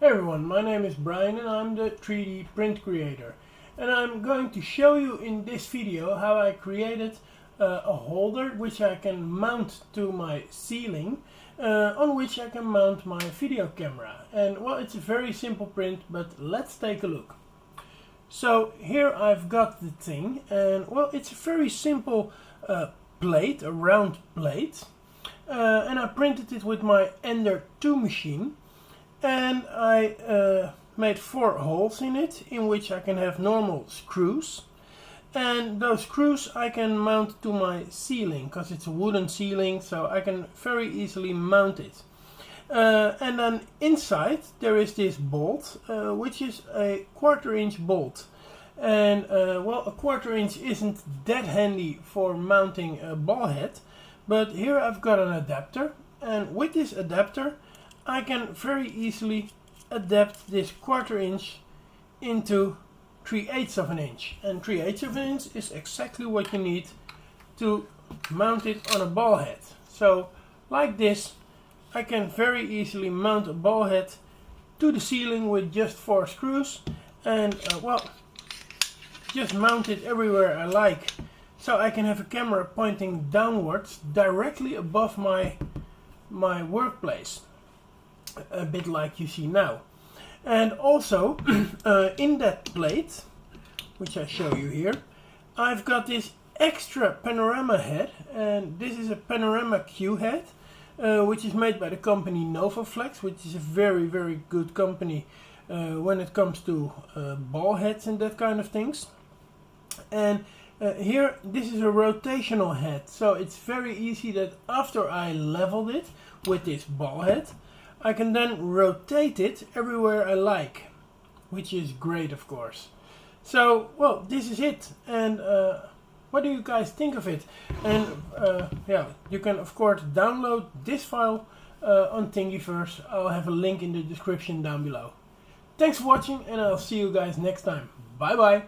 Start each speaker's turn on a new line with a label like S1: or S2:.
S1: Hey everyone, my name is Brian and I'm the 3D print creator. And I'm going to show you in this video how I created a holder which I can mount to my ceiling, on which I can mount my video camera. And well, it's a very simple print, but let's take a look. So here I've got the thing, and well, it's a very simple plate, a round plate. And I printed it with my Ender 2 machine. And I made 4 holes in it, in which I can have normal screws. And those screws I can mount to my ceiling, because it's a wooden ceiling, so I can very easily mount it. And then inside there is this bolt, which is a 1/4 inch bolt. And well, a 1/4 inch isn't that handy for mounting a ball head, but here I've got an adapter, and with this adapter I can very easily adapt this 1/4 inch into 3/8 of an inch. And 3/8 of an inch is exactly what you need to mount it on a ball head. So like this, I can very easily mount a ball head to the ceiling with just 4 screws, and well, just mount it everywhere I like. So I can have a camera pointing downwards directly above my workplace. A bit like you see now. And also in that plate, which I show you here, I've got this extra panorama head, and this is a panorama Q head, which is made by the company Novaflex, which is a very good company when it comes to ball heads and that kind of things. And here, this is a rotational head, so it's very easy that after I leveled it with this ball head, I can then rotate it everywhere I like, which is great, of course. So, well, this is it. And what do you guys think of it? And yeah, you can of course download this file on Thingiverse. I'll have a link in the description down below. Thanks for watching, and I'll see you guys next time. Bye bye.